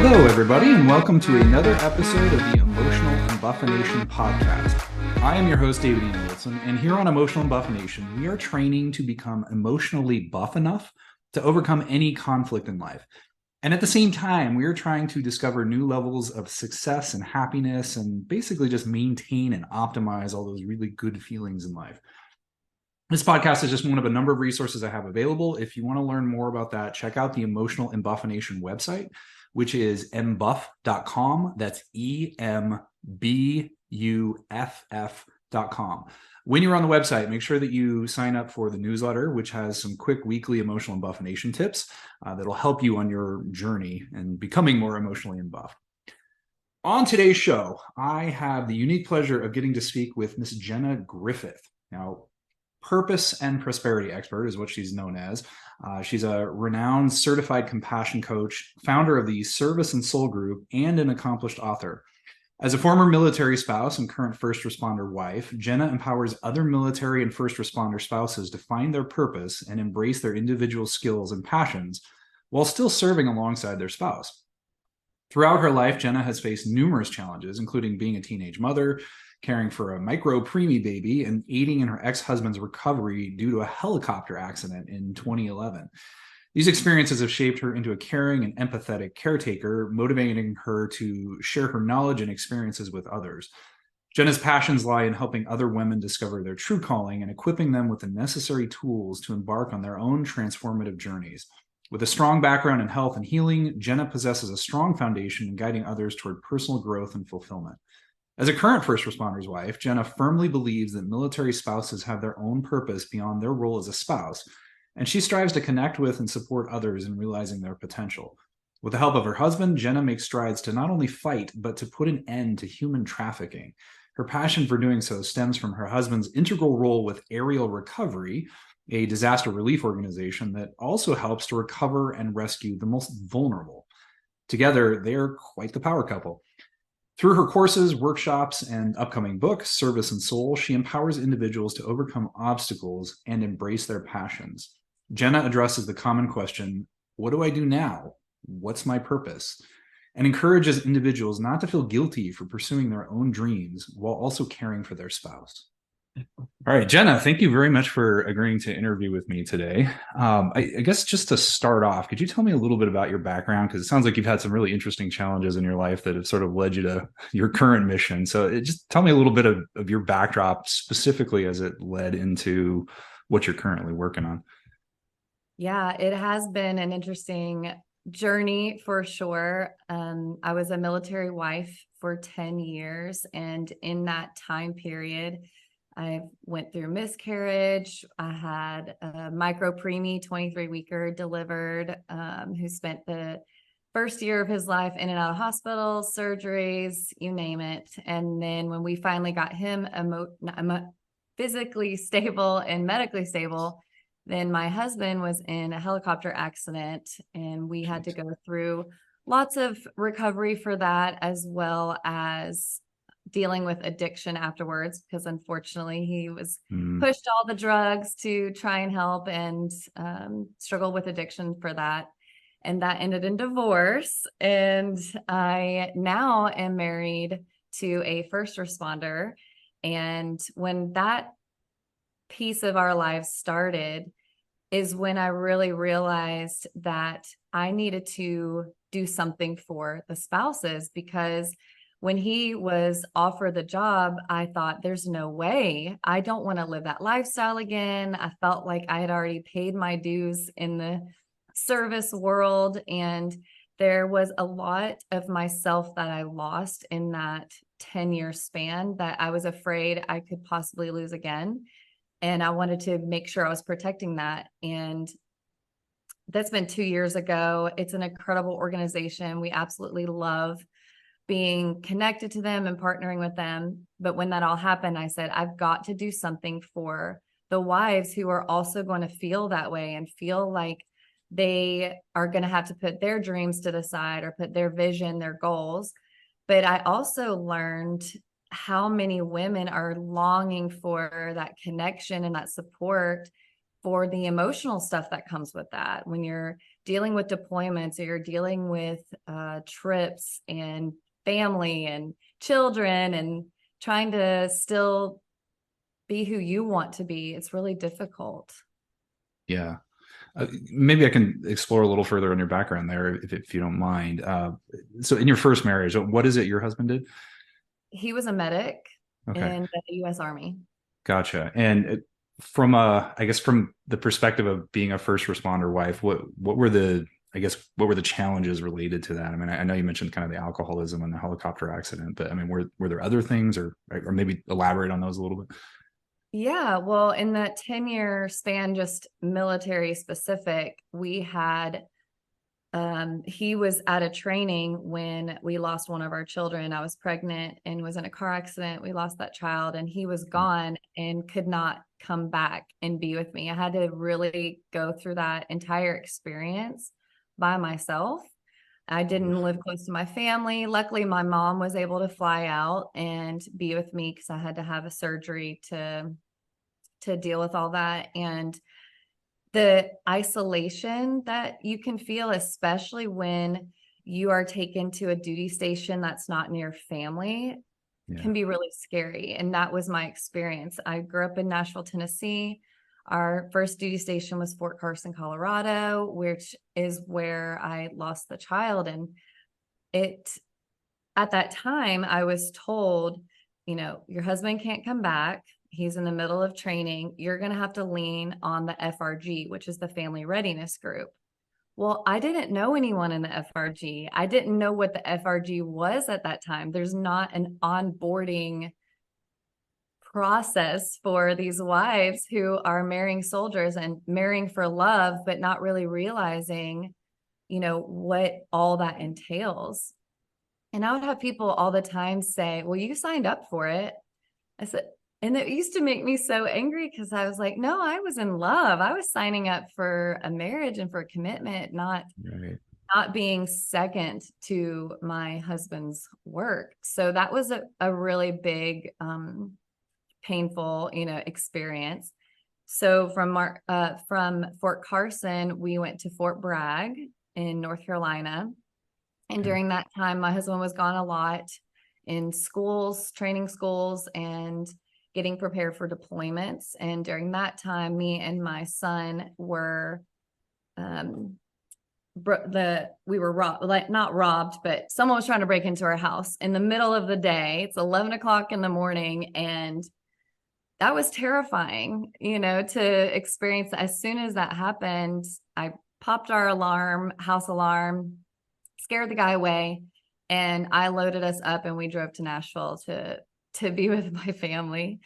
Hello, everybody, and welcome to another episode of the Emotional Embuffination podcast. I am your host, David Ian Wilson, and here on Emotional Embuffination, we are training to become emotionally buff enough to overcome any conflict in life. And at the same time, we are trying to discover new levels of success and happiness and basically just maintain and optimize all those really good feelings in life. This podcast is just one of a number of resources I have available. If you want to learn more about that, check out the Emotional Embuffination website, which is embuff.com. That's EMBUFF.com. When you're on the website, make sure that you sign up for the newsletter, which has some quick weekly emotional embuffination tips that'll help you on your journey and becoming more emotionally embuffed. On today's show, I have the unique pleasure of getting to speak with Miss Jenna Griffith. Now, purpose and prosperity expert is what she's known as. She's a renowned certified compassion coach, founder of the Service and Soul Group, and an accomplished author. As a former military spouse and current first responder wife, Jenna empowers other military and first responder spouses to find their purpose and embrace their individual skills and passions while still serving alongside their spouse. Throughout her life, Jenna has faced numerous challenges, including being a teenage mother, caring for a micro preemie baby, and aiding in her ex-husband's recovery due to a helicopter accident in 2011. These experiences have shaped her into a caring and empathetic caretaker, motivating her to share her knowledge and experiences with others. Jenna's passions lie in helping other women discover their true calling and equipping them with the necessary tools to embark on their own transformative journeys. With a strong background in health and healing, Jenna possesses a strong foundation in guiding others toward personal growth and fulfillment. As a current first responder's wife, Jenna firmly believes that military spouses have their own purpose beyond their role as a spouse, and she strives to connect with and support others in realizing their potential. With the help of her husband, Jenna makes strides to not only fight, but to put an end to human trafficking. Her passion for doing so stems from her husband's integral role with Aerial Recovery, a disaster relief organization that also helps to recover and rescue the most vulnerable. Together, they are quite the power couple. Through her courses, workshops, and upcoming book, Service and Soul, she empowers individuals to overcome obstacles and embrace their passions. Jenna addresses the common question, what do I do now? What's my purpose? And encourages individuals not to feel guilty for pursuing their own dreams while also caring for their spouse. All right, Jenna, thank you very much for agreeing to interview with me today. I guess just to start off, could you tell me a little bit about your background? Because it sounds like you've had some really interesting challenges in your life that have sort of led you to your current mission. So just tell me a little bit of your backdrop specifically as it led into what you're currently working on. Yeah, it has been an interesting journey for sure. I was a military wife for 10 years, and in that time period, I went through miscarriage. I had a micro preemie 23-weeker delivered, who spent the first year of his life in and out of hospitals, surgeries, you name it. And then when we finally got him physically stable and medically stable, then my husband was in a helicopter accident, and we had to go through lots of recovery for that, as well as dealing with addiction afterwards, because unfortunately he was pushed all the drugs to try and help, and struggled with addiction for that. And that ended in divorce. And I now am married to a first responder. And when that piece of our lives started is when I really realized that I needed to do something for the spouses, because when he was offered the job, I thought, there's no way. I don't want to live that lifestyle again. I felt like I had already paid my dues in the service world. And there was a lot of myself that I lost in that 10-year span that I was afraid I could possibly lose again. And I wanted to make sure I was protecting that. And that's been 2 years ago. It's an incredible organization. We absolutely love being connected to them and partnering with them. But when that all happened, I said, I've got to do something for the wives who are also going to feel that way and feel like they are going to have to put their dreams to the side or put their vision, their goals. But I also learned how many women are longing for that connection and that support for the emotional stuff that comes with that. When you're dealing with deployments, or you're dealing with trips and family and children, and trying to still be who you want to be, it's really difficult. Yeah. Maybe I can explore a little further on your background there, if you don't mind. So in your first marriage, what is it your husband did? He was a medic Okay. in the U.S. Army. Gotcha. And from I guess from the perspective of being a first responder wife, what were the, I guess, what were the challenges related to that? I mean, I know you mentioned kind of the alcoholism and the helicopter accident, but I mean, were there other things, or maybe elaborate on those a little bit? Yeah, well, in that 10-year span, just military specific, we had he was at a training when we lost one of our children. I was pregnant and was in a car accident. We lost that child, and he was gone and could not come back and be with me. I had to really go through that entire experience by myself. I didn't live close to my family. Luckily, my mom was able to fly out and be with me because I had to have a surgery to deal with all that. And the isolation that you can feel, especially when you are taken to a duty station that's not near family, Yeah. can be really scary. And that was my experience. I grew up in Nashville, Tennessee. Our first duty station was Fort Carson, Colorado, which is where I lost the child. And at that time, I was told, your husband can't come back. He's in the middle of training. You're going to have to lean on the FRG, which is the Family Readiness Group. Well, I didn't know anyone in the FRG. I didn't know what the FRG was at that time. There's not an onboarding process for these wives who are marrying soldiers and marrying for love, but not really realizing, what all that entails. And I would have people all the time say, well, you signed up for it. I said, and it used to make me so angry because I was like, no, I was in love. I was signing up for a marriage and for a commitment, not Right. being second to my husband's work. So that was a really big, painful, experience. So from Fort Carson, we went to Fort Bragg in North Carolina. And Okay. during that time, my husband was gone a lot in schools, training schools, and getting prepared for deployments. And during that time, me and my son were, we were robbed, like not robbed, but someone was trying to break into our house in the middle of the day. It's 11 o'clock in the morning. And that was terrifying, to experience. As soon as that happened, I popped our house alarm, scared the guy away, and I loaded us up and we drove to Nashville to be with my family.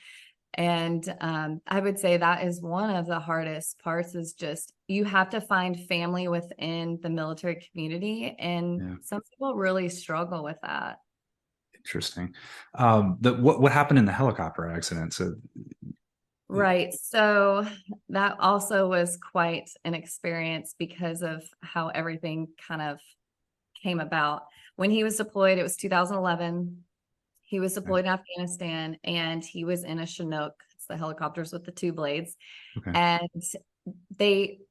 And I would say that is one of the hardest parts, is just you have to find family within the military community. And Yeah. some people really struggle with that. Interesting. What happened in the helicopter accident? So, Right. So that also was quite an experience because of how everything kind of came about. When he was deployed, it was 2011. He was deployed in Afghanistan, and he was in a Chinook. It's the helicopters with the two blades. okay. And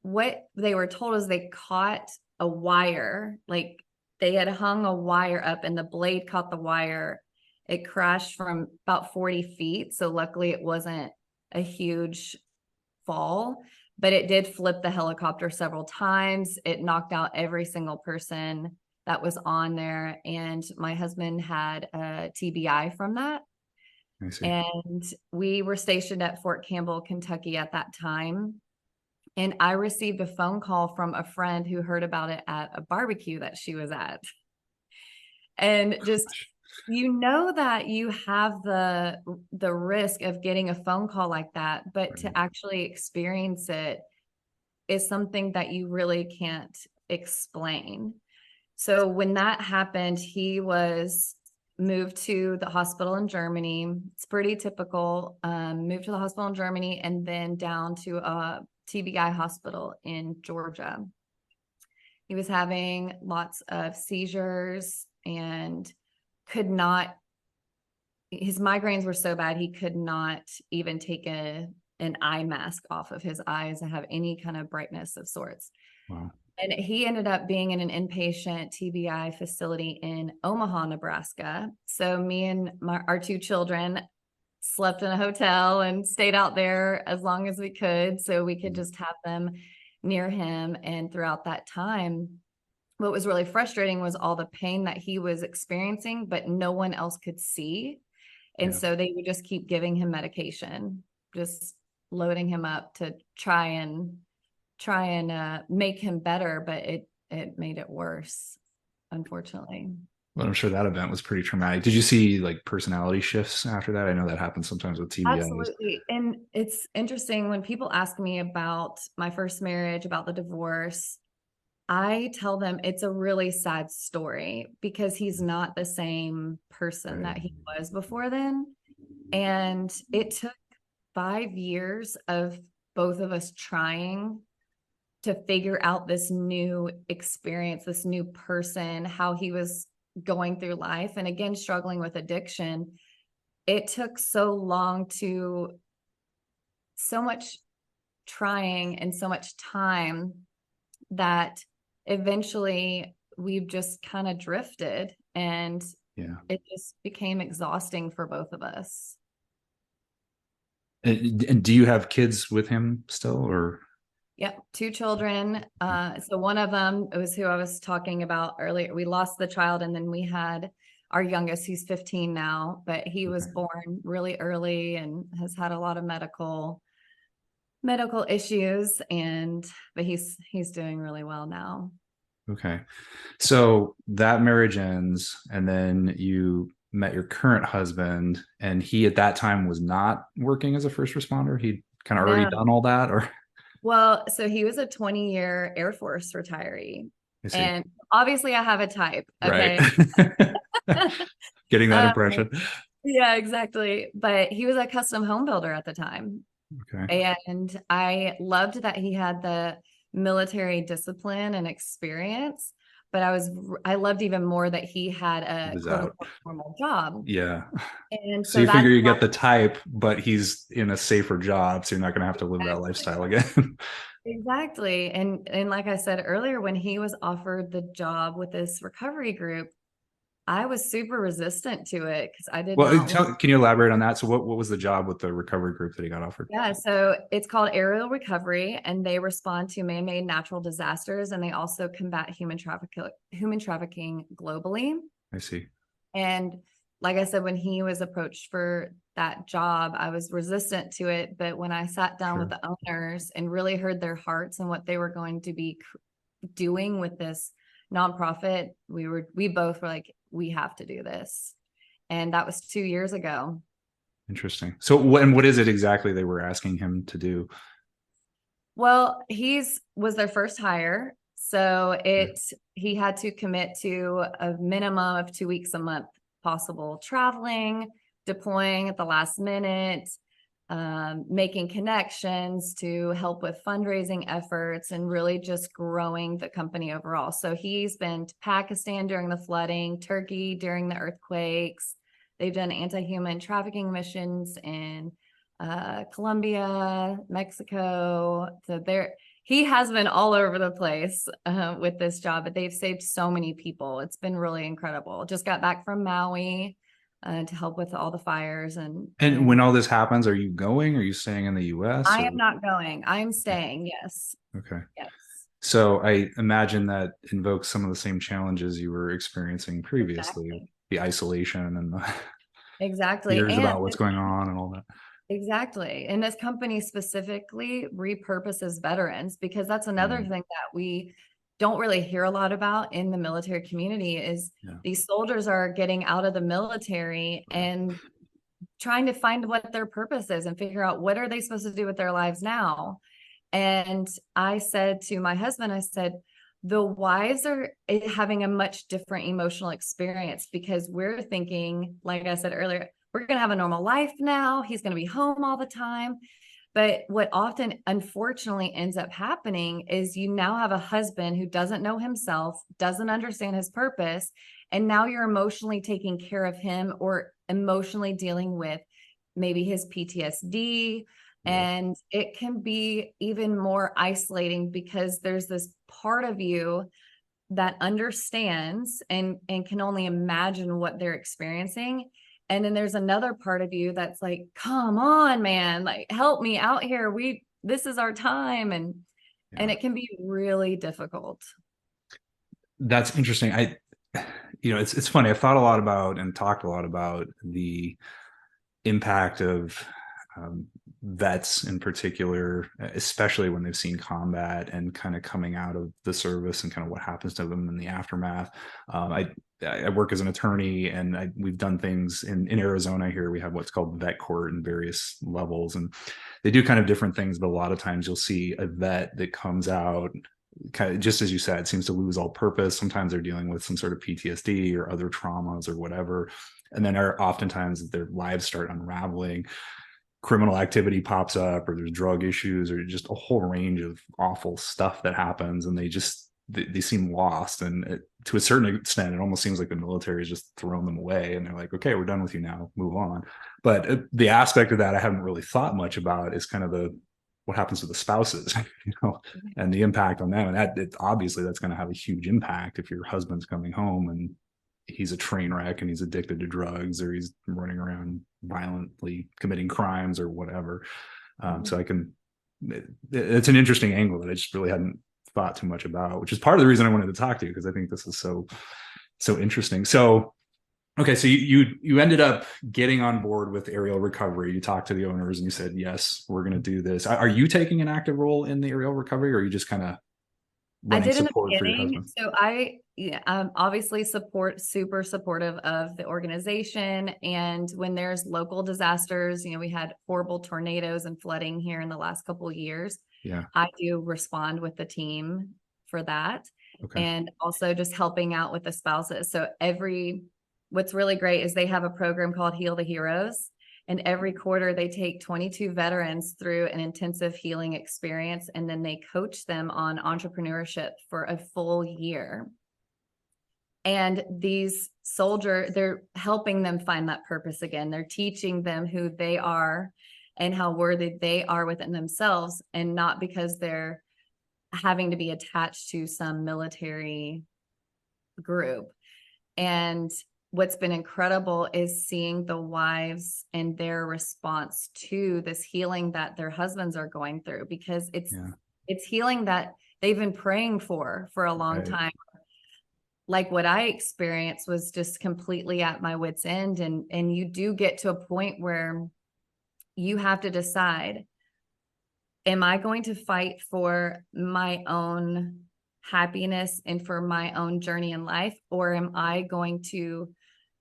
what they were told is they caught a wire, like they had hung a wire up and the blade caught the wire. It crashed from about 40 feet. So luckily it wasn't a huge fall, but it did flip the helicopter several times. It knocked out every single person that was on there. And my husband had a TBI from that. I see. And we were stationed at Fort Campbell, Kentucky at that time. And I received a phone call from a friend who heard about it at a barbecue that she was at. And just, that you have the risk of getting a phone call like that, but to actually experience it is something that you really can't explain. So when that happened, he was moved to the hospital in Germany. It's pretty typical. Moved to the hospital in Germany and then down to a TBI hospital in Georgia. He was having lots of seizures and his migraines were so bad he could not even take an eye mask off of his eyes and have any kind of brightness of sorts. Wow. And he ended up being in an inpatient TBI facility in Omaha, Nebraska. So me and our two children slept in a hotel and stayed out there as long as we could so we could just have them near him. And throughout that time, what was really frustrating was all the pain that he was experiencing, but no one else could see. And so they would just keep giving him medication, just loading him up to try and make him better, but it made it worse, unfortunately. Well, I'm sure that event was pretty traumatic. Did you see like personality shifts after that? I know that happens sometimes with TBIs. Absolutely. And it's interesting when people ask me about my first marriage, about the divorce, I tell them it's a really sad story because he's not the same person that he was before then. And it took 5 years of both of us trying to figure out this new experience, this new person, how he was going through life. And again, struggling with addiction. It took so much trying and so much time that eventually we've just kind of drifted, and it just became exhausting for both of us. And do you have kids with him still, or? Yep, 2 children. So one of them was who I was talking about earlier. We lost the child, and then we had our youngest, who's 15 now, but he was born really early and has had a lot of medical issues, but he's doing really well now. Okay. So that marriage ends, and then you met your current husband, and he at that time was not working as a first responder. He'd kind of already done all that, or? Well, so he was a 20-year Air Force retiree. I see. And obviously I have a type. Okay. Right. Getting that impression. Yeah, exactly. But he was a custom home builder at the time. Okay. And I loved that he had the military discipline and experience, but I loved even more that he had a quote unquote normal job. Yeah. And so you figure you get the type, but he's in a safer job, so you're not going to have to live that lifestyle again. Exactly. And like I said earlier, when he was offered the job with this recovery group, I was super resistant to it because I did not. Can you elaborate on that? So what was the job with the recovery group that he got offered? Yeah, so it's called aerial recovery, and they respond to man-made natural disasters, and they also combat human trafficking globally. I see. And like I said, when he was approached for that job, I was resistant to it. But when I sat down with the owners and really heard their hearts and what they were going to be doing with this nonprofit, we both were like, we have to do this. And that was 2 years ago. Interesting. So what is it exactly they were asking him to do? Well, was their first hire. So he had to commit to a minimum of 2 weeks a month, possible traveling, deploying at the last minute, making connections to help with fundraising efforts, and really just growing the company overall. So he's been to Pakistan during the flooding, Turkey during the earthquakes. They've done anti-human trafficking missions in Colombia, Mexico. So he has been all over the place with this job, but they've saved so many people. It's been really incredible. Just got back from Maui to help with all the fires. And when all this happens, are you going? Are you staying in the US? I am not going. I am staying. Yes. Okay. Yes. So I imagine that invokes some of the same challenges you were experiencing previously. Exactly. The isolation and the fears about what's going on and all that. Exactly. And this company specifically repurposes veterans, because that's another thing that we don't really hear a lot about in the military community is these soldiers are getting out of the military and trying to find what their purpose is and figure out what are they supposed to do with their lives now. And I said to my husband, I said, the wives are having a much different emotional experience, because we're thinking, like I said earlier, we're going to have a normal life now. He's going to be home all the time. But what often, unfortunately, ends up happening is you now have a husband who doesn't know himself, doesn't understand his purpose, and now you're emotionally taking care of him or emotionally dealing with maybe his PTSD, Yeah. And it can be even more isolating because there's this part of you that understands and can only imagine what they're experiencing. And then there's another part of you that's like, come on, man, like help me out here. This is our time. And Yeah. it can be really difficult. That's interesting. It's funny. I've thought a lot about and talked a lot about the impact of vets in particular, especially when they've seen combat and kind of coming out of the service and kind of what happens to them in the aftermath. I work as an attorney, and we've done things in Arizona here. We have what's called vet court in various levels, and they do kind of different things. But a lot of times you'll see a vet that comes out kind of, just as you said, seems to lose all purpose. Sometimes they're dealing with some sort of PTSD or other traumas or whatever. And then oftentimes their lives start unraveling. Criminal activity pops up, or there's drug issues, or just a whole range of awful stuff that happens. And they seem lost. And to a certain extent, it almost seems like the military has just thrown them away. And they're like, okay, we're done with you now, move on. But the aspect of that I haven't really thought much about is kind of what happens to the spouses, and the impact on them. And obviously that's going to have a huge impact if your husband's coming home and he's a train wreck and he's addicted to drugs, or he's running around violently committing crimes or whatever. So it's an interesting angle that I just really hadn't thought too much about, which is part of the reason I wanted to talk to you, because I think this is so interesting. So, okay, so you ended up getting on board with aerial recovery. You talked to the owners and you said, yes, we're going to do this. Are you taking an active role in the aerial recovery, or are you just kind of I running did in the support for your beginning. husband? So obviously super supportive of the organization. And when there's local disasters, we had horrible tornadoes and flooding here in the last couple of years. Yeah. I do respond with the team for that. Okay. And also just helping out with the spouses. So what's really great is they have a program called Heal the Heroes. And every quarter they take 22 veterans through an intensive healing experience, and then they coach them on entrepreneurship for a full year. And these soldiers, they're helping them find that purpose again. They're teaching them who they are and how worthy they are within themselves, and not because they're having to be attached to some military group. And what's been incredible is seeing the wives and their response to this healing that their husbands are going through, because it's healing that they've been praying for a long time. Like what I experienced was just completely at my wit's end. And you do get to a point where you have to decide, am I going to fight for my own happiness and for my own journey in life, or am I going to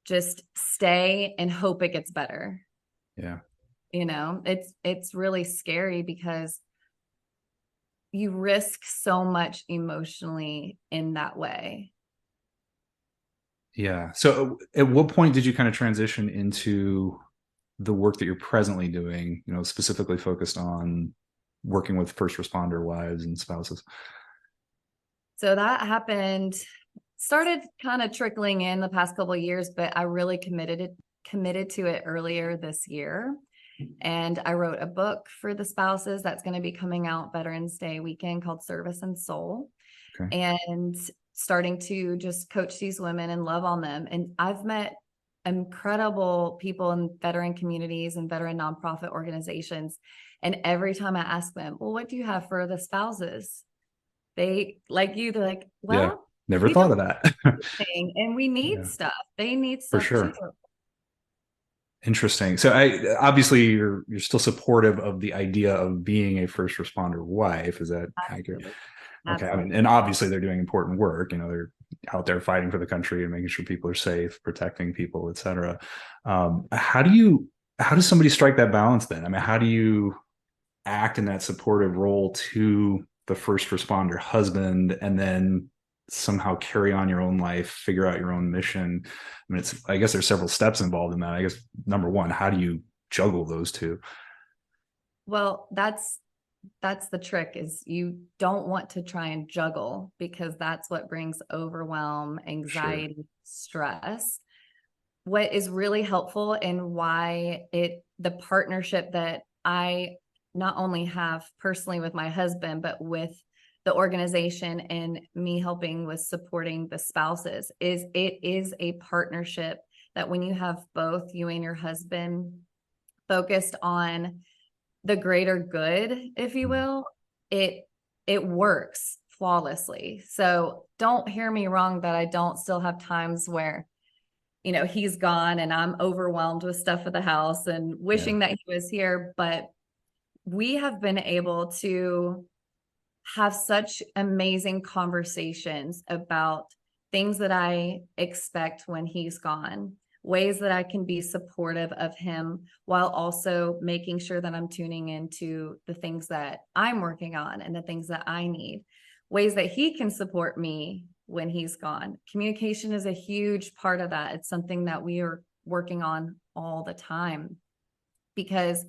just stay and hope it gets better? Yeah. It's really scary because you risk so much emotionally in that way. Yeah. So at what point did you kind of transition into the work that you're presently doing, specifically focused on working with first responder wives and spouses? So that started kind of trickling in the past couple of years, but I really committed to it earlier this year. And I wrote a book for the spouses that's going to be coming out Veterans Day weekend, called Service and Soul. Okay. And starting to just coach these women and love on them. And I've met incredible people in veteran communities and veteran nonprofit organizations. And every time I ask them, well, what do you have for the spouses? They're like, well, yeah, never thought of that. And we need stuff. They need For stuff sure. too. Interesting. So obviously you're still supportive of the idea of being a first responder wife. Is that accurate? Okay. Absolutely. I mean, and obviously they're doing important work. They're out there fighting for the country and making sure people are safe, protecting people, et cetera. How does somebody strike that balance then? I mean, how do you act in that supportive role to the first responder husband, and then somehow carry on your own life, figure out your own mission? I mean, I guess there's several steps involved in that. I guess number one, how do you juggle those two? Well, that's the trick, is you don't want to try and juggle, because that's what brings overwhelm, anxiety, sure, stress. What is really helpful, and why the partnership that I not only have personally with my husband, but with the organization and me helping with supporting the spouses, is it is a partnership that when you have both you and your husband focused on the greater good, if you will, it works flawlessly. So don't hear me wrong that I don't still have times where, he's gone and I'm overwhelmed with stuff at the house and wishing that he was here. But we have been able to have such amazing conversations about things that I expect when he's gone, ways that I can be supportive of him while also making sure that I'm tuning into the things that I'm working on and the things that I need, ways that he can support me when he's gone. Communication is a huge part of that. It's something that we are working on all the time, because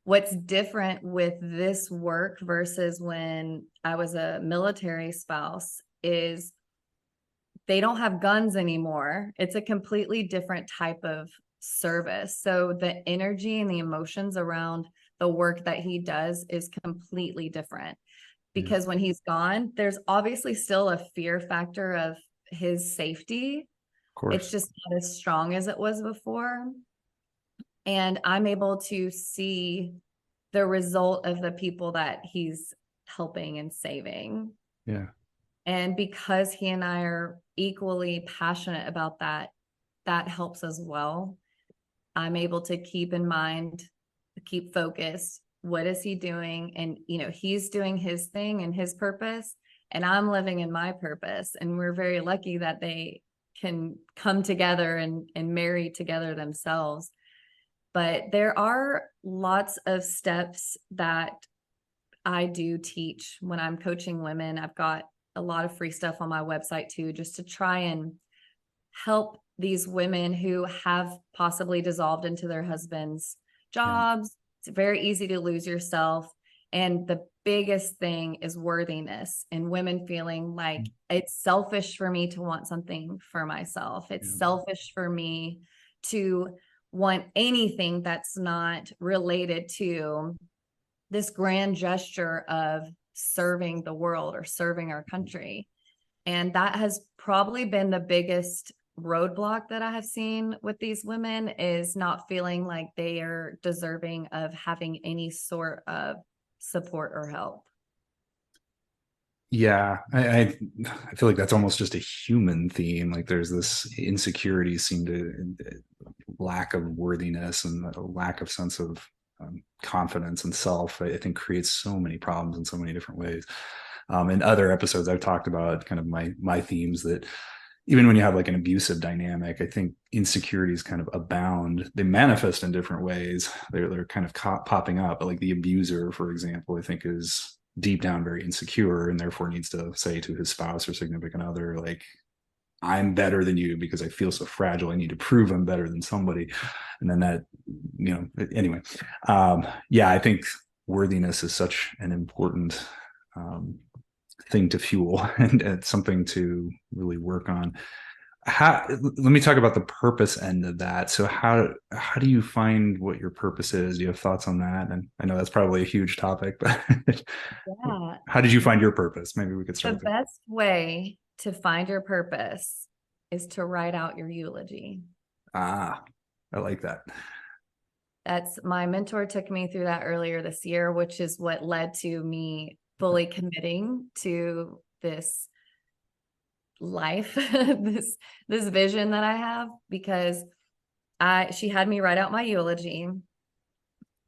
what's different with this work versus when I was a military spouse is they don't have guns anymore. It's a completely different type of service. So the energy and the emotions around the work that he does is completely different, because when he's gone, there's obviously still a fear factor of his safety. Of course. It's just not as strong as it was before. And I'm able to see the result of the people that he's helping and saving. Yeah. And because he and I are equally passionate about that, that helps as well. I'm able to keep in mind, keep focused. What is he doing? And, he's doing his thing and his purpose, and I'm living in my purpose. And we're very lucky that they can come together and marry together themselves. But there are lots of steps that I do teach when I'm coaching women. I've got a lot of free stuff on my website too, just to try and help these women who have possibly dissolved into their husbands' jobs. It's very easy to lose yourself. And the biggest thing is worthiness, and women feeling like it's selfish for me to want something for myself. It's selfish for me to want anything that's not related to this grand gesture of serving the world or serving our country. And that has probably been the biggest roadblock that I have seen with these women, is not feeling like they are deserving of having any sort of support or help. Yeah, I feel like that's almost just a human theme. Like there's this insecurity, seem to lack of worthiness and a lack of sense of confidence and self. I think creates so many problems in so many different ways. In other episodes, I've talked about kind of my themes that even when you have like an abusive dynamic, I think insecurities kind of abound. They manifest in different ways. They're kind of popping up. But like the abuser, for example, I think is deep down very insecure, and therefore needs to say to his spouse or significant other, like, I'm better than you because I feel so fragile. I need to prove I'm better than somebody. And then that, anyway. I think worthiness is such an important thing to fuel, and it's something to really work on. Let me talk about the purpose end of that. So how do you find what your purpose is? Do you have thoughts on that? And I know that's probably a huge topic, but how did you find your purpose? Maybe we could start the best way to find your purpose is to write out your eulogy. I like that. That's my mentor took me through that earlier this year, which is what led to me fully committing to this life, this vision that I have, because she had me write out my eulogy,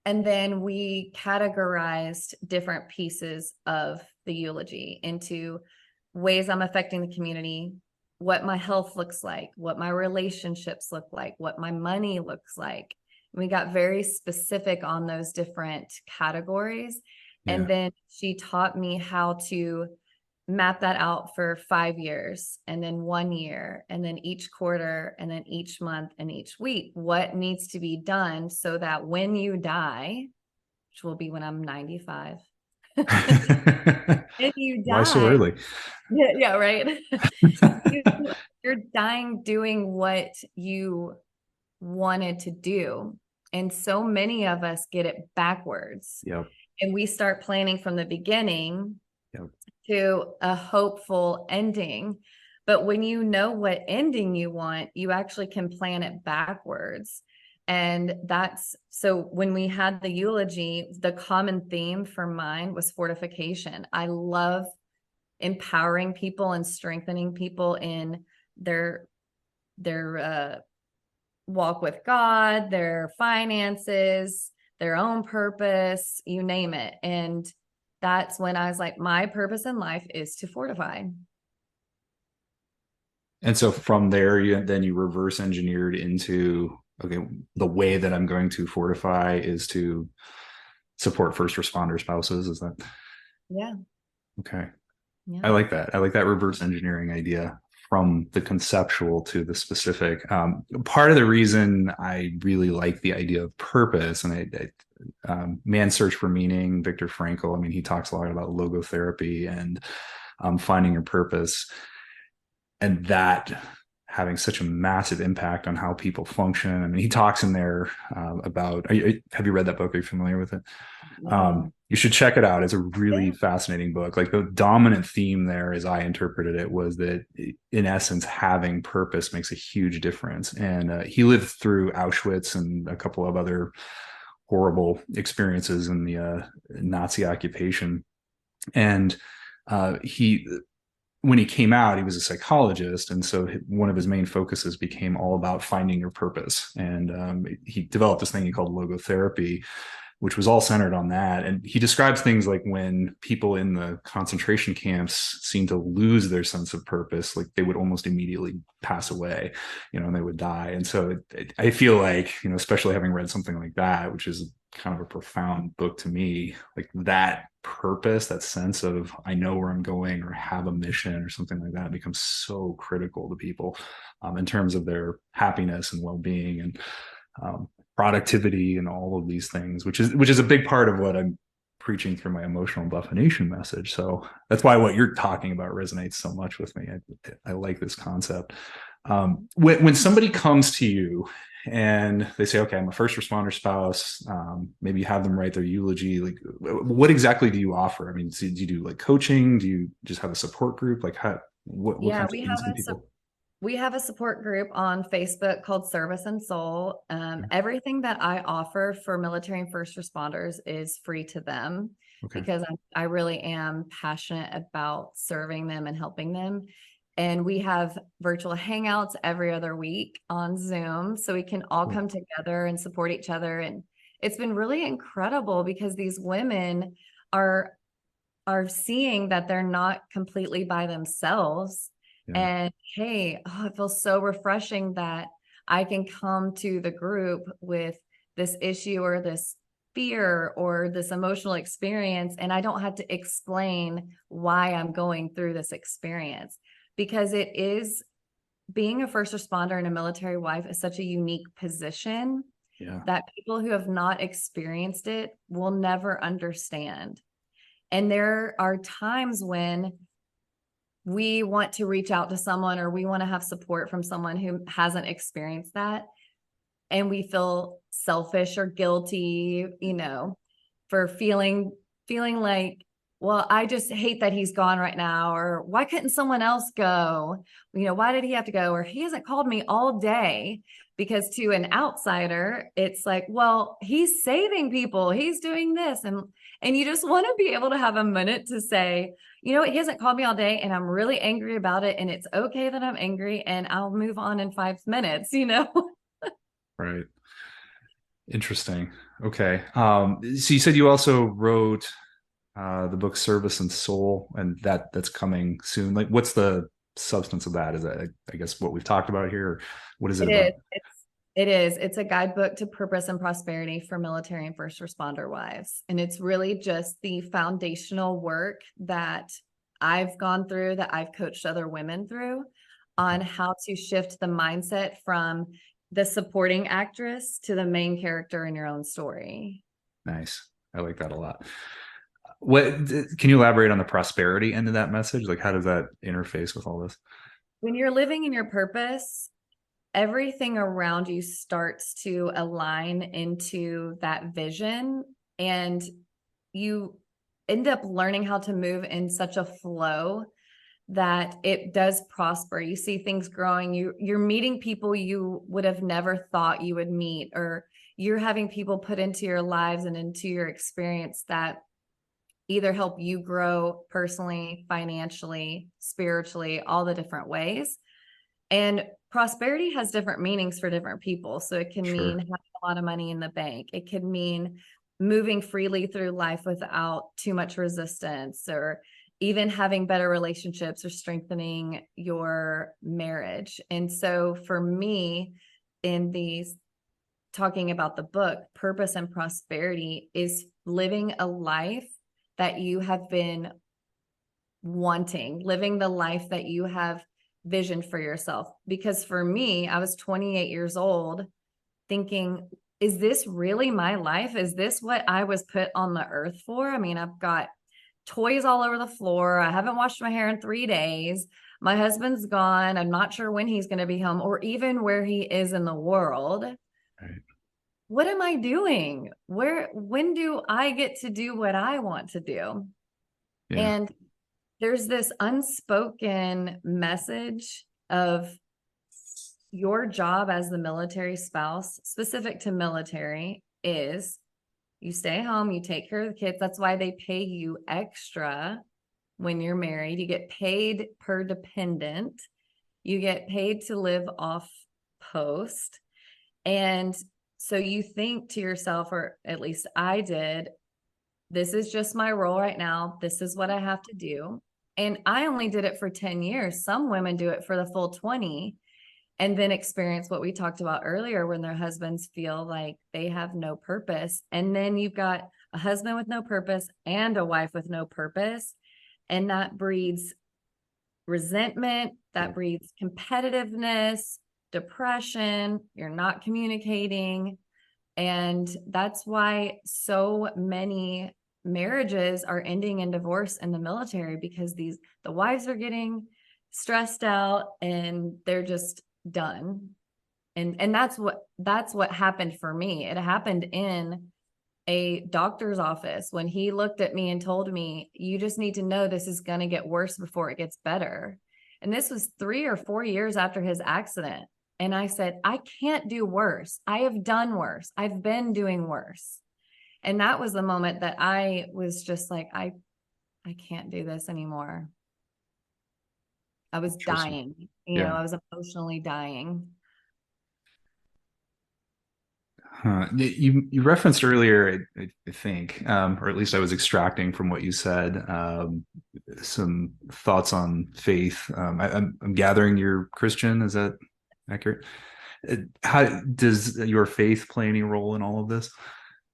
and then we categorized different pieces of the eulogy into ways I'm affecting the community, what my health looks like, what my relationships look like, what my money looks like. And we got very specific on those different categories. And then she taught me how to map that out for 5 years, and then 1 year, and then each quarter, and then each month, and each week, what needs to be done so that when you die, which will be when I'm 95, if you die, why so early? Yeah, right. You're dying doing what you wanted to do. And so many of us get it backwards. Yep. And we start planning from the beginning Yep. to a hopeful ending. But when you know what ending you want, you actually can plan it backwards. And that's so when we had the eulogy, the common theme for mine was fortification. I love empowering people and strengthening people in their walk with God, their finances, their own purpose, you name it. And that's when I was like, my purpose in life is to fortify. And so from there, you reverse engineered into, okay, the way that I'm going to fortify is to support first responder spouses. Is that? Yeah. Okay. Yeah. I like that. I like that reverse engineering idea from the conceptual to the specific. Part of the reason I really like the idea of purpose, and Man's Search for Meaning, Viktor Frankl, I mean, he talks a lot about logotherapy and finding your purpose, and that having such a massive impact on how people function. I mean, he talks in there about, have you read that book? Are you familiar with it? No. You should check it out. It's a really Yeah. fascinating book. Like the dominant theme there, as I interpreted it, was that in essence, having purpose makes a huge difference. And he lived through Auschwitz and a couple of other horrible experiences in the Nazi occupation. And he when he came out, he was a psychologist. And so one of his main focuses became all about finding your purpose. And he developed this thing he called logotherapy, which was all centered on that. And he describes things like when people in the concentration camps seem to lose their sense of purpose, like they would almost immediately pass away, and they would die. And so I feel like, especially having read something like that, which is kind of a profound book to me, like that purpose, that sense of I know where I'm going or have a mission or something like that becomes so critical to people in terms of their happiness and well-being and productivity and all of these things, which is a big part of what I'm preaching through my emotional embuffination message. So that's why what you're talking about resonates so much with me. I like this concept. When somebody comes to you and they say, okay, I'm a first responder spouse, maybe you have them write their eulogy, like what exactly do you offer? I mean, do you do like coaching? Do you just have a support group? Like what Yeah, kinds of things can people? we have a support group on Facebook called Service and Soul. Everything that I offer for military and first responders is free to them Okay. because I really am passionate about serving them and helping them. And we have virtual hangouts every other week on Zoom so we can all come together and support each other. And it's been really incredible because these women are seeing that they're not completely by themselves. Yeah. And hey, it feels so refreshing that I can come to the group with this issue or this fear or this emotional experience, and I don't have to explain why I'm going through this experience, because it is, being a first responder and a military wife is such a unique position that people who have not experienced it will never understand. And there are times when we want to reach out to someone or we want to have support from someone who hasn't experienced that. And we feel selfish or guilty, for feeling like, well, I just hate that he's gone right now, or why couldn't someone else go? Why did he have to go? Or he hasn't called me all day. Because to an outsider, it's like, well, he's saving people, he's doing this. And you just want to be able to have a minute to say, he hasn't called me all day and I'm really angry about it. And it's okay that I'm angry and I'll move on in 5 minutes, Right. Interesting. Okay. So you said you also wrote the book Service and Soul, and that's coming soon. Like, what's the substance of that? Is that, I guess, what we've talked about here? Or what is it about? It is. It's a guidebook to purpose and prosperity for military and first responder wives. And it's really just the foundational work that I've gone through, that I've coached other women through on how to shift the mindset from the supporting actress to the main character in your own story. Nice. I like that a lot. What can you elaborate on the prosperity end of that message? Like, how does that interface with all this? When you're living in your purpose, everything around you starts to align into that vision, and you end up learning how to move in such a flow that it does prosper. You see things growing. You're meeting people you would have never thought you would meet, or you're having people put into your lives and into your experience that either help you grow personally, financially, spiritually, all the different ways. And prosperity has different meanings for different people. So it can mean Sure. having a lot of money in the bank. It could mean moving freely through life without too much resistance, or even having better relationships or strengthening your marriage. And so for me, in these talking about the book, Purpose and Prosperity is living a life that you have been wanting, living the life that you have visioned for yourself. Because for me, I was 28 years old thinking, is this really my life? Is this what I was put on the earth for? I mean, I've got toys all over the floor. I haven't washed my hair in 3 days. My husband's gone. I'm not sure when he's going to be home or even where he is in the world. Right. What am I doing? When do I get to do what I want to do? Yeah. And there's this unspoken message of your job as the military spouse, specific to military, is you stay home, you take care of the kids. That's why they pay you extra when you're married. You get paid per dependent. You get paid to live off post. And so you think to yourself, or at least I did, this is just my role right now. This is what I have to do. And I only did it for 10 years. Some women do it for the full 20 and then experience what we talked about earlier, when their husbands feel like they have no purpose. And then you've got a husband with no purpose and a wife with no purpose. And that breeds resentment, that breeds competitiveness, depression. You're not communicating. And that's why so many marriages are ending in divorce in the military, because the wives are getting stressed out and they're just done. And that's what happened for me. It happened in a doctor's office when he looked at me and told me, you just need to know this is going to get worse before it gets better. And this was 3 or 4 years after his accident. And I said, I can't do worse. I have done worse. I've been doing worse. And that was the moment that I was just like, I can't do this anymore. I was dying, Yeah. I was emotionally dying. You referenced earlier, I think, or at least I was extracting from what you said, some thoughts on faith. I'm gathering you're Christian. Is that accurate? How does your faith play any role in all of this?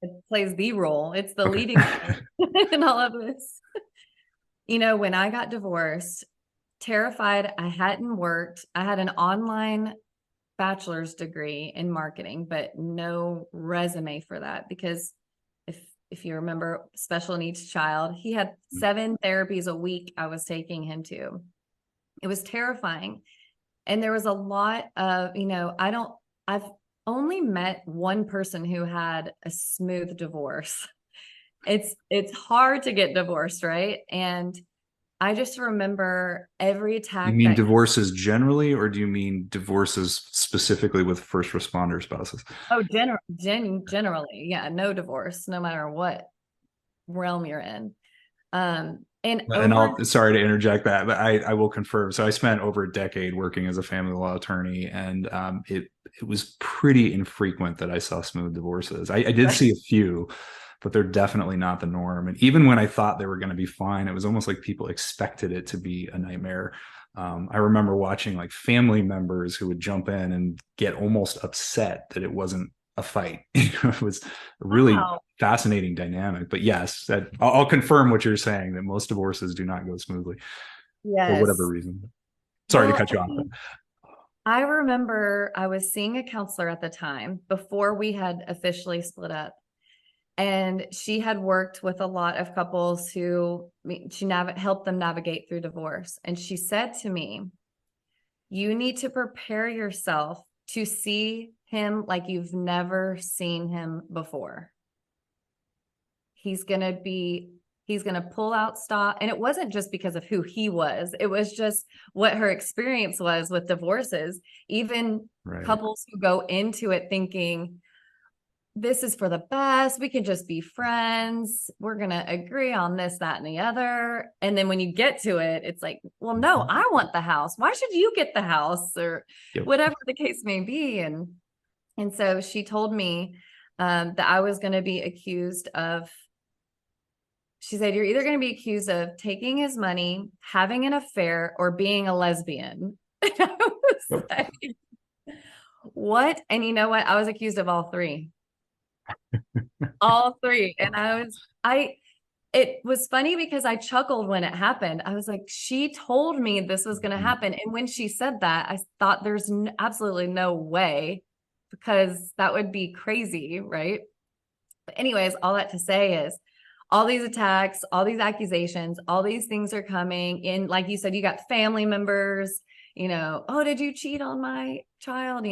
It plays the role. It's the Okay. leading role in all of this. When I got divorced, terrified, I hadn't worked. I had an online bachelor's degree in marketing, but no resume for that, because if you remember, special needs child, he had 7 therapies a week I was taking him to. It was terrifying. And there was a lot of, I've only met one person who had a smooth divorce. It's hard to get divorced, right? And I just remember every You attack mean that, divorces generally, or do you mean divorces specifically with first responder spouses? generally, yeah, no divorce, no matter what realm you're in. And And over, sorry to interject that, but I will confirm. So I spent over a decade working as a family law attorney, and it was pretty infrequent that I saw smooth divorces. I did see a few, but they're definitely not the norm. And even when I thought they were going to be fine, it was almost like people expected it to be a nightmare. I remember watching like family members who would jump in and get almost upset that it wasn't a fight. It was a really wow, fascinating dynamic. But yes, I'll confirm what you're saying, that most divorces do not go smoothly for whatever yes. reason. Sorry to Well, cut you off. I remember I was seeing a counselor at the time before we had officially split up. And she had worked with a lot of couples who she helped them navigate through divorce. And she said to me, you need to prepare yourself to see him like you've never seen him before. He's going to pull out stop. And it wasn't just because of who he was. It was just what her experience was with divorces. Even couples who go into it thinking, this is for the best. We can just be friends. We're going to agree on this, that, and the other. And then when you get to it, it's like, well, no, I want the house. Why should you get the house? Or whatever the case may be. And so she told me that I was going to be accused of, she said, you're either going to be accused of taking his money, having an affair, or being a lesbian. And I was like, what? And you know what? I was accused of all three. All three. And it was funny because I chuckled when it happened. I was like, she told me this was going to happen. And when she said that, I thought there's absolutely no way, because that would be crazy, right? But anyways, all that to say is all these attacks, all these accusations, all these things are coming in. Like you said, you got family members, oh, did you cheat on my child?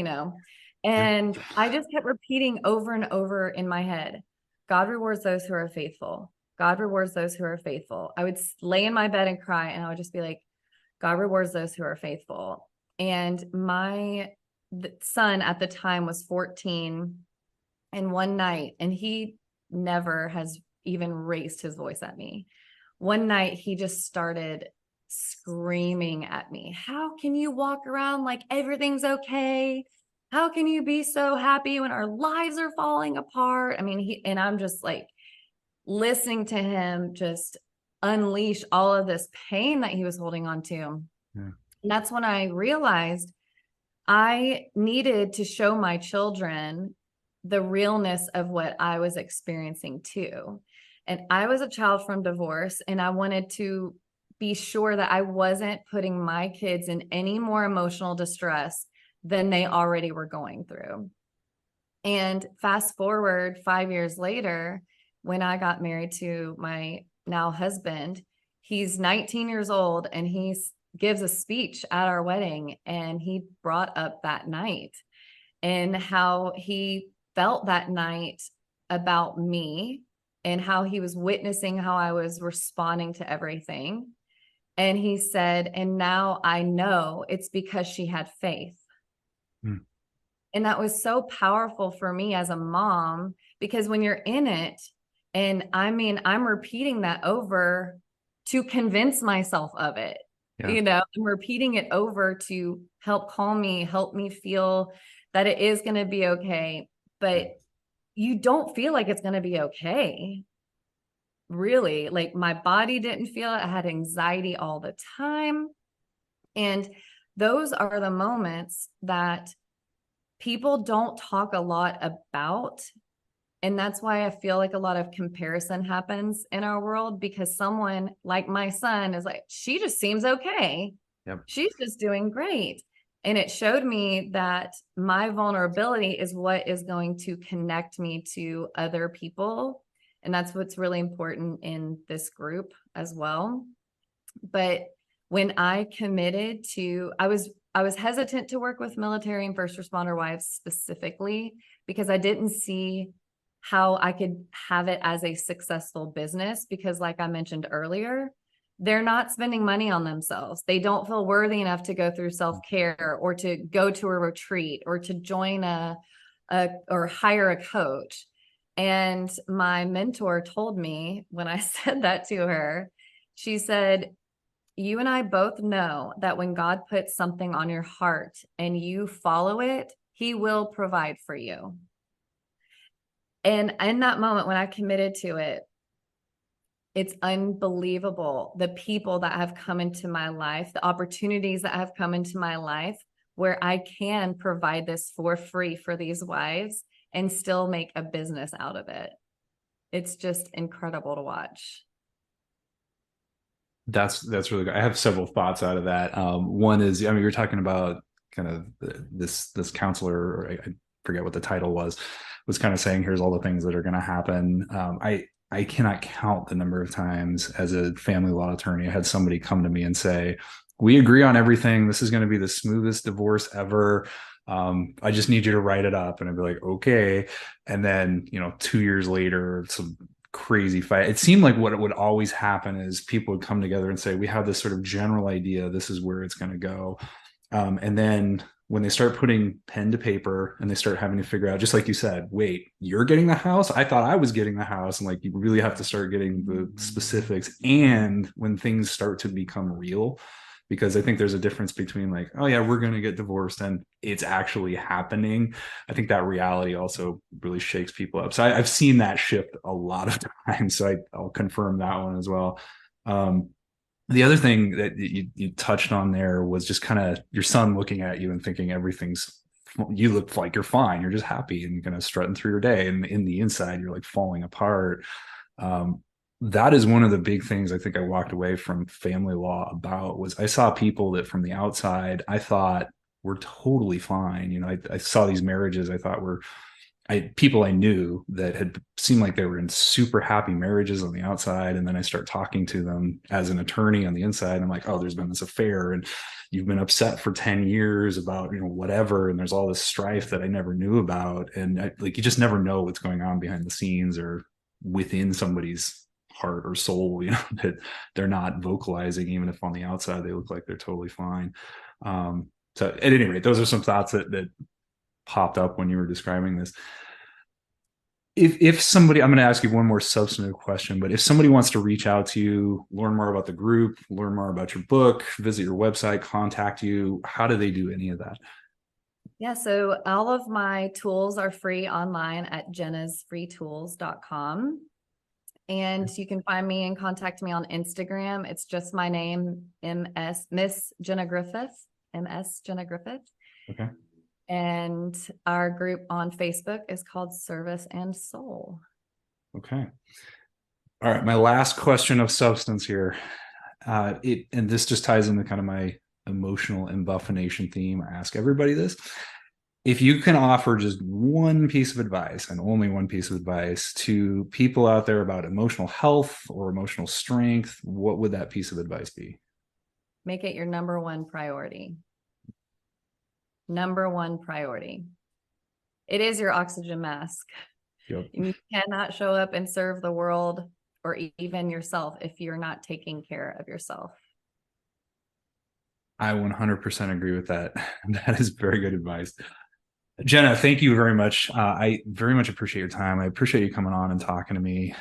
And I just kept repeating over and over in my head, God rewards those who are faithful. God rewards those who are faithful. I would lay in my bed and cry, and I would just be like, God rewards those who are faithful. And my son at the time was 14, and one night, and he never has even raised his voice at me. One night he just started screaming at me. How can you walk around like everything's okay? How can you be so happy when our lives are falling apart? I mean, and I'm just like listening to him just unleash all of this pain that he was holding on to. Yeah. And that's when I realized I needed to show my children the realness of what I was experiencing too. And I was a child from divorce, and I wanted to be sure that I wasn't putting my kids in any more emotional distress than they already were going through. And fast forward 5 years later, when I got married to my now husband, he's 19 years old, and he gives a speech at our wedding, and he brought up that night and how he felt that night about me, and how he was witnessing how I was responding to everything. And he said, and now I know it's because she had faith. And that was so powerful for me as a mom, because when you're in it, and I mean, I'm repeating that over to convince myself of it. Yeah. I'm repeating it over to help calm me, help me feel that it is going to be okay. But you don't feel like it's going to be okay. Really, like my body didn't feel it. I had anxiety all the time. And those are the moments that people don't talk a lot about. And that's why I feel like a lot of comparison happens in our world, because someone like my son is like, she just seems okay. Yep. She's just doing great. And it showed me that my vulnerability is what is going to connect me to other people. And that's what's really important in this group as well. But when I committed to, I was hesitant to work with military and first responder wives specifically, because I didn't see how I could have it as a successful business, because like I mentioned earlier, they're not spending money on themselves. They don't feel worthy enough to go through self-care, or to go to a retreat, or to join or hire a coach. And my mentor told me, when I said that to her, she said, you and I both know that when God puts something on your heart and you follow it, He will provide for you. And in that moment, when I committed to it, it's unbelievable. The people that have come into my life, the opportunities that have come into my life, where I can provide this for free for these wives and still make a business out of it. It's just incredible to watch. That's really good. I have several thoughts out of that. One is, I mean, you're talking about kind of this counselor, or I forget what the title was kind of saying, here's all the things that are going to happen. I cannot count the number of times as a family law attorney, I had somebody come to me and say, we agree on everything. This is going to be the smoothest divorce ever. I just need you to write it up. And I'd be like, okay. And then, 2 years later, some crazy fight. It seemed like what would always happen is people would come together and say, we have this sort of general idea. This is where it's going to go. And then when they start putting pen to paper and they start having to figure out, just like you said, wait, you're getting the house? I thought I was getting the house. And like, you really have to start getting the specifics. And when things start to become real, because I think there's a difference between like, oh yeah, we're going to get divorced and it's actually happening. I think that reality also really shakes people up. So I've seen that shift a lot of times. So I'll confirm that one as well. The other thing that you touched on there was just kind of your son looking at you and thinking you look like you're fine. You're just happy and kind of strutting through your day. And in the inside, you're like falling apart. That is one of the big things I think I walked away from family law about was I saw people that from the outside, I thought were totally fine. I saw these marriages I thought were people I knew that had seemed like they were in super happy marriages on the outside. And then I start talking to them as an attorney on the inside. And I'm like, oh, there's been this affair and you've been upset for 10 years about, whatever. And there's all this strife that I never knew about. And you just never know what's going on behind the scenes or within somebody's heart or soul, that they're not vocalizing, even if on the outside they look like they're totally fine. So at any rate, those are some thoughts that popped up when you were describing this. If somebody, I'm going to ask you one more substantive question, but if somebody wants to reach out to you, learn more about the group, learn more about your book, visit your website, contact you, how do they do any of that? Yeah, so all of my tools are free online at jennasfreetools.com. And you can find me and contact me on Instagram. It's just my name, Miss Jenna Griffith, MS Jenna Griffith. Okay. And our group on Facebook is called Service and Soul. Okay. All right. My last question of substance here. And this just ties into kind of my emotional embuffination theme. I ask everybody this. If you can offer just one piece of advice and only one piece of advice to people out there about emotional health or emotional strength, what would that piece of advice be? Make it your number one priority. Number one priority. It is your oxygen mask. Yep. You cannot show up and serve the world or even yourself if you're not taking care of yourself. I 100% agree with that. That is very good advice. Jenna, thank you very much. I very much appreciate your time. I appreciate you coming on and talking to me.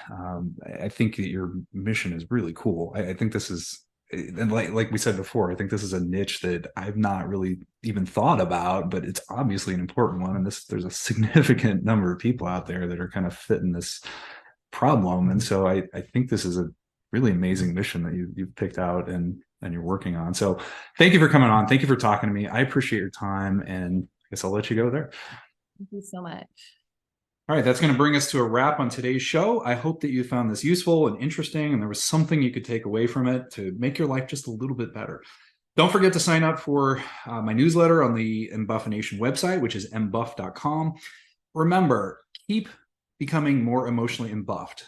I think that your mission is really cool. I think this is, and like we said before, I think this is a niche that I've not really even thought about, but it's obviously an important one. And there's a significant number of people out there that are kind of fitting this problem. And so I think this is a really amazing mission that you've picked out and you're working on. So thank you for coming on. Thank you for talking to me. I appreciate your time, and I guess I'll let you go there. Thank you so much. All right, that's going to bring us to a wrap on today's show. I hope that you found this useful and interesting, and there was something you could take away from it to make your life just a little bit better. Don't forget to sign up for my newsletter on the Embuffination website, which is embuff.com. Remember, keep becoming more emotionally embuffed.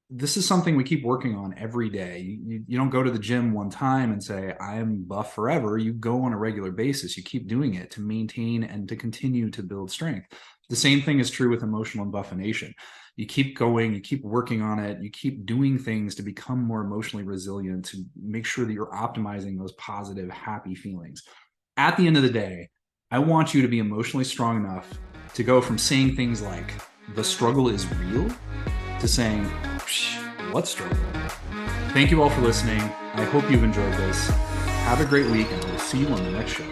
This is something we keep working on every day. You don't go to the gym one time and say, I am buff forever. You go on a regular basis. You keep doing it to maintain and to continue to build strength. The same thing is true with emotional embuffination. You keep going, you keep working on it, you keep doing things to become more emotionally resilient, to make sure that you're optimizing those positive, happy feelings. At the end of the day, I want you to be emotionally strong enough to go from saying things like, the struggle is real, to saying, what struggle? Thank you all for listening. I hope you've enjoyed this. Have a great week, and we'll see you on the next show.